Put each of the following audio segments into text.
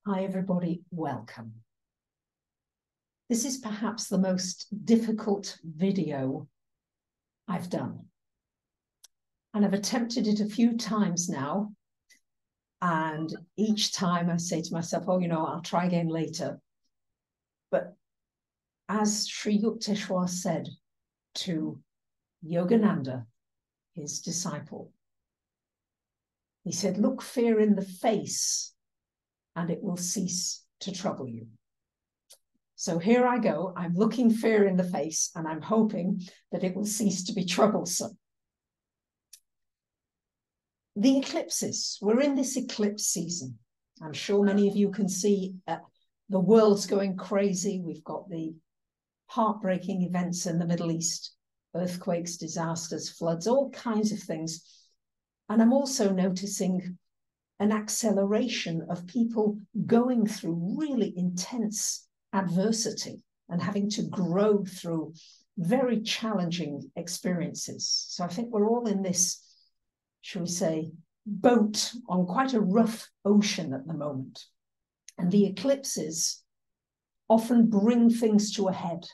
Hi everybody, welcome. This is perhaps the most difficult video I've done. And I've attempted it a few times now. And each time I say to myself, oh, I'll try again later. But as Sri Yukteswar said to Yogananda, his disciple, he said, look fear in the face and it will cease to trouble you. So here I go, I'm looking fear in the face and I'm hoping that it will cease to be troublesome. The eclipses, we're in this eclipse season. I'm sure many of you can see the world's going crazy. We've got the heartbreaking events in the Middle East, earthquakes, disasters, floods, all kinds of things. And I'm also noticing an acceleration of people going through really intense adversity and having to grow through very challenging experiences. So I think we're all in this, shall we say, boat on quite a rough ocean at the moment. And the eclipses often bring things to a head,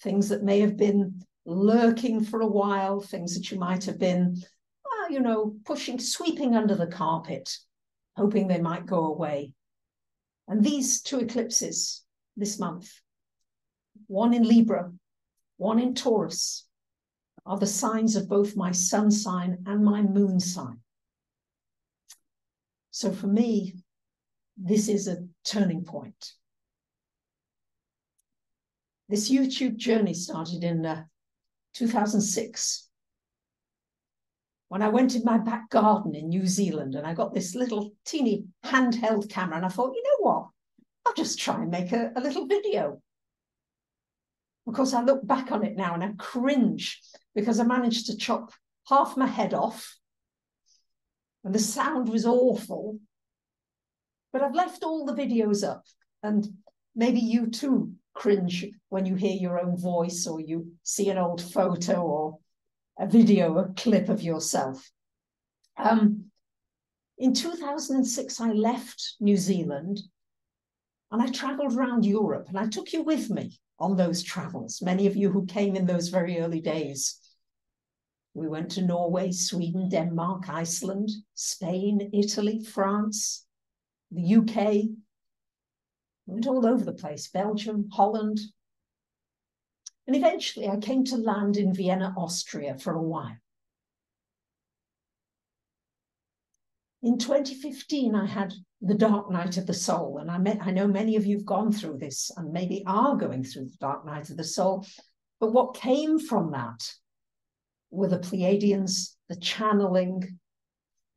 things that may have been lurking for a while, things that you might have been, pushing, sweeping under the carpet, hoping they might go away. And these two eclipses this month, one in Libra, one in Taurus, are the signs of both my sun sign and my moon sign. So for me, this is a turning point. This YouTube journey started in 2006, when I went in my back garden in New Zealand and I got this little teeny handheld camera and I thought, you know what? I'll just try and make a little video. Of course, I look back on it now and I cringe because I managed to chop half my head off and the sound was awful. But I've left all the videos up, and maybe you too cringe when you hear your own voice or you see an old photo or a video, a clip of yourself. In 2006, I left New Zealand and I traveled around Europe, and I took you with me on those travels. Many of you who came in those very early days. We went to Norway, Sweden, Denmark, Iceland, Spain, Italy, France, the UK. We went all over the place, Belgium, Holland. And eventually I came to land in Vienna, Austria for a while. In 2015, I had the dark night of the soul. And I know many of you have gone through this and maybe are going through the dark night of the soul. But what came from that were the Pleiadians, the channeling,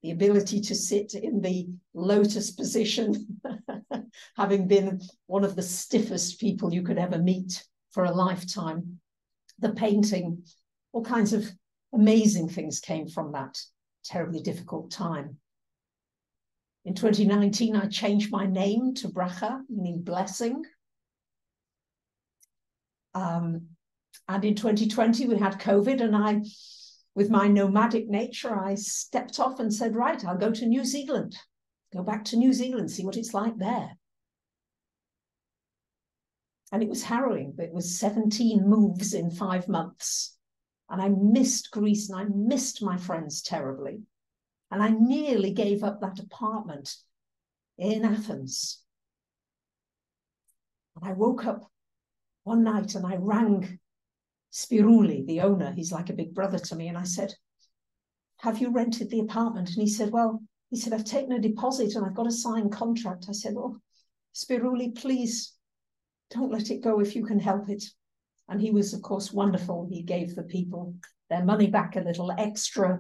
the ability to sit in the lotus position, having been one of the stiffest people you could ever meet for a lifetime, the painting, all kinds of amazing things came from that terribly difficult time. In 2019, I changed my name to Bracha, meaning blessing. And in 2020, we had COVID, and with my nomadic nature, I stepped off and said, right, I'll go to New Zealand, go back to New Zealand, see what it's like there. And it was harrowing, but it was 17 moves in 5 months. And I missed Greece and I missed my friends terribly. And I nearly gave up that apartment in Athens. And I woke up one night and I rang Spiruli, the owner. He's like a big brother to me. And I said, have you rented the apartment? And he said, I've taken a deposit and I've got a signed contract. I said, well, Spiruli, please don't let it go if you can help it. And he was, of course, wonderful. He gave the people their money back, a little extra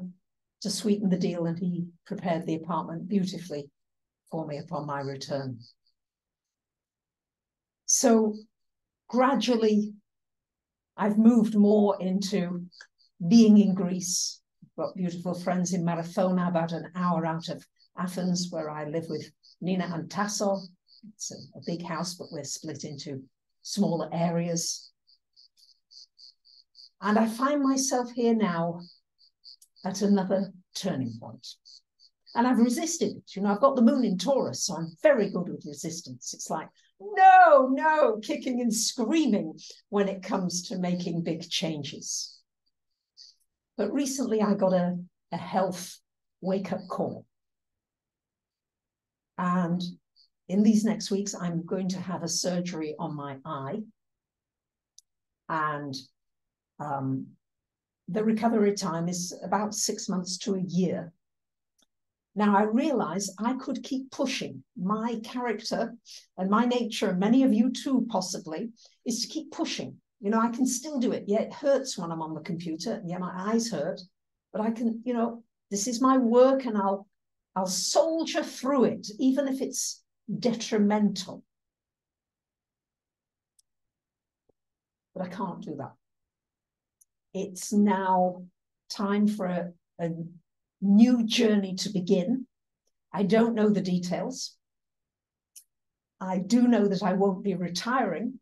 to sweeten the deal, and he prepared the apartment beautifully for me upon my return. So gradually, I've moved more into being in Greece. I've got beautiful friends in Marathona, about an hour out of Athens, where I live with Nina and Tasso. It's a big house, but we're split into smaller areas. And I find myself here now at another turning point. And I've resisted it. You know, I've got the moon in Taurus, so I'm very good with resistance. It's like, no, no, kicking and screaming when it comes to making big changes. But recently I got a health wake-up call. And in these next weeks, I'm going to have a surgery on my eye. And the recovery time is about 6 months to a year. Now, I realize I could keep pushing. My character and my nature, and many of you too, possibly, is to keep pushing. You know, I can still do it. Yeah, it hurts when I'm on the computer. Yeah, my eyes hurt. But I can, you know, this is my work, and I'll soldier through it, even if it's detrimental. But I can't do that. It's now time for a new journey to begin. I don't know the details. I do know that I won't be retiring,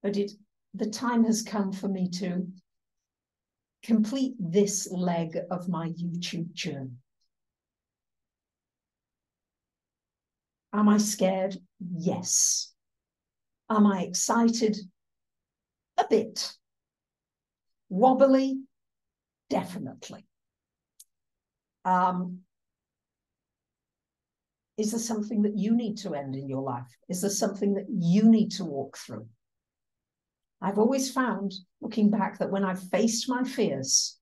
but the time has come for me to complete this leg of my YouTube journey. Am I scared? Yes. Am I excited? A bit. Wobbly? Definitely. Is there something that you need to end in your life? Is there something that you need to walk through? I've always found, looking back, that when I've faced my fears,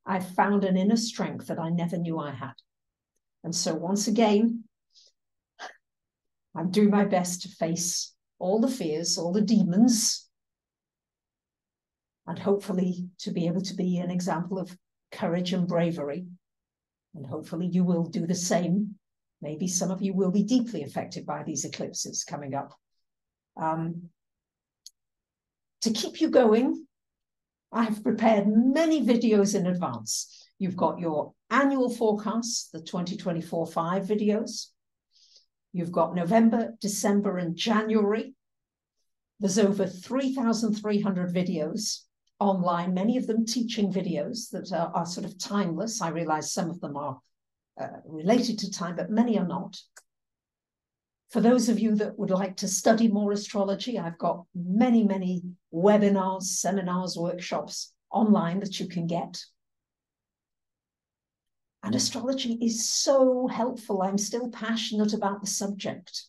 I've found an inner strength that I never knew I had. And so once again, I'm doing my best to face all the fears, all the demons, and hopefully to be able to be an example of courage and bravery. And hopefully you will do the same. Maybe some of you will be deeply affected by these eclipses coming up. To keep you going, I have prepared many videos in advance. You've got your annual forecasts, the 2024-5 videos. You've got November, December, and January. There's over 3,300 videos online, many of them teaching videos that are sort of timeless. I realize some of them are related to time, but many are not. For those of you that would like to study more astrology, I've got many, many webinars, seminars, workshops online that you can get. And astrology is so helpful. I'm still passionate about the subject.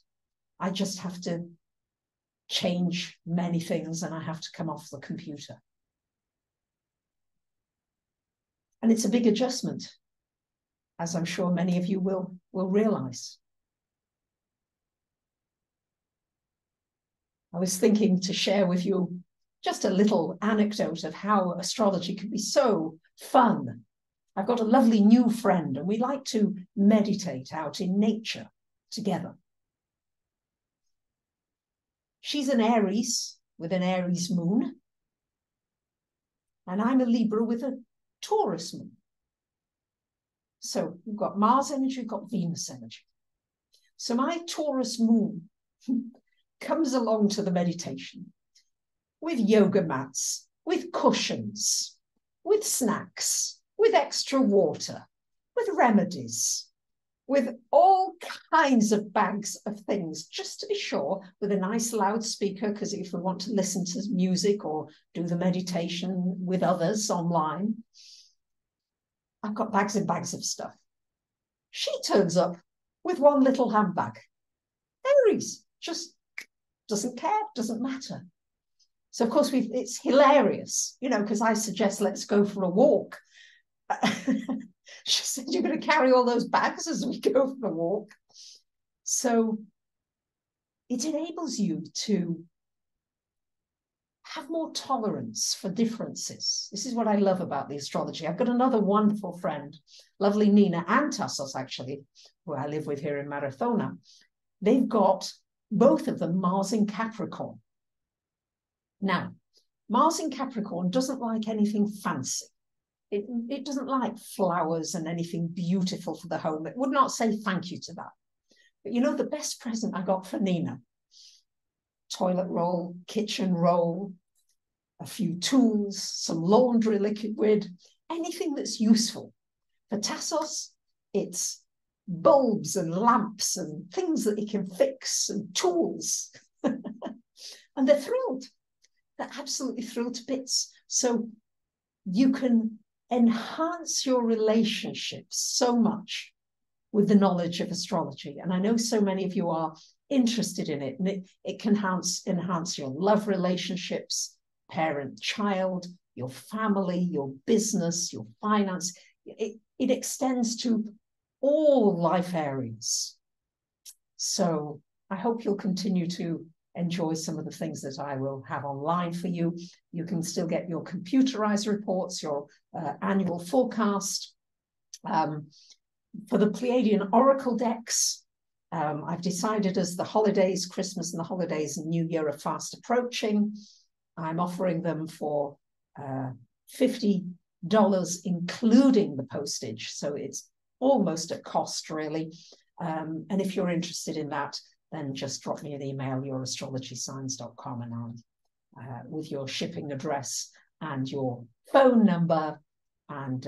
I just have to change many things, and I have to come off the computer. And it's a big adjustment, as I'm sure many of you will realize. I was thinking to share with you just a little anecdote of how astrology can be so fun. I've got a lovely new friend, and we like to meditate out in nature together. She's an Aries with an Aries moon, and I'm a Libra with a Taurus moon. So we've got Mars energy, we've got Venus energy. So my Taurus moon comes along to the meditation with yoga mats, with cushions, with snacks, with extra water, with remedies, with all kinds of bags of things, just to be sure, with a nice loudspeaker, because if we want to listen to music or do the meditation with others online, I've got bags and bags of stuff. She turns up with one little handbag. Aries, just doesn't care, doesn't matter. So of course it's hilarious, you know, because I suggest let's go for a walk. She said, you're going to carry all those bags as we go for a walk. So it enables you to have more tolerance for differences. This is what I love about the astrology. I've got another wonderful friend, lovely Nina and Tassos, actually, who I live with here in Marathona. They've got, both of them, Mars in Capricorn. Now, Mars in Capricorn doesn't like anything fancy. It doesn't like flowers and anything beautiful for the home. It would not say thank you to that. But you know, the best present I got for Nina, toilet roll, kitchen roll, a few tools, some laundry liquid, anything that's useful. For Tassos, it's bulbs and lamps and things that he can fix and tools. And they're thrilled. They're absolutely thrilled to bits. So you can enhance your relationships so much with the knowledge of astrology. And I know so many of you are interested in it, and it can enhance your love relationships, parent-child, your family, your business, your finance. It extends to all life areas. So I hope you'll continue to enjoy some of the things that I will have online for you. You can still get your computerized reports, your annual forecast. For the Pleiadian Oracle decks, I've decided, as the holidays, Christmas and the holidays and New Year are fast approaching, I'm offering them for $50, including the postage. So it's almost at cost, really. And if you're interested in that, then just drop me an email, yourastrologysigns.com, and I'll, with your shipping address and your phone number, and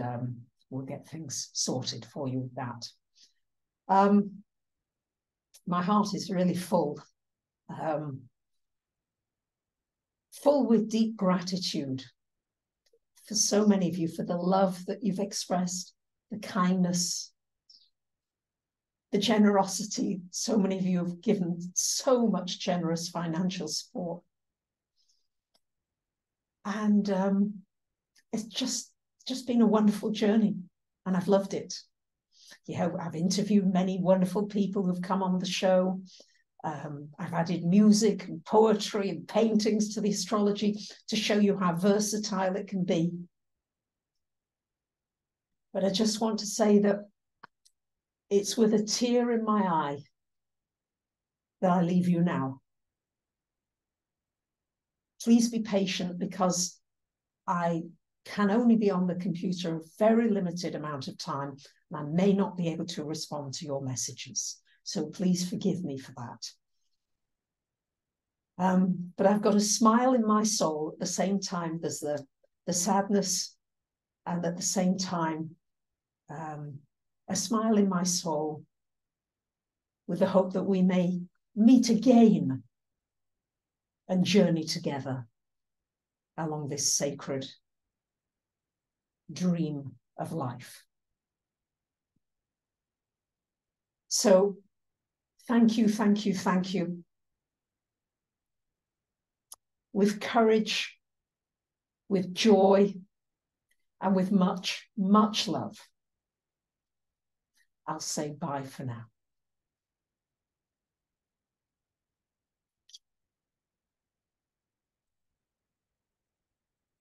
we'll get things sorted for you with that. My heart is really full, full with deep gratitude for so many of you, for the love that you've expressed, the kindness, the generosity. So many of you have given so much generous financial support. And it's just been a wonderful journey, and I've loved it. Yeah, I've interviewed many wonderful people who've come on the show. I've added music and poetry and paintings to the astrology to show you how versatile it can be. But I just want to say that it's with a tear in my eye that I leave you now. Please be patient, because I can only be on the computer a very limited amount of time, and I may not be able to respond to your messages. So please forgive me for that. But I've got a smile in my soul at the same time. There's the sadness, and at the same time, a smile in my soul with the hope that we may meet again and journey together along this sacred dream of life. So thank you, thank you, thank you. With courage, with joy, and with much, much love, I'll say bye for now.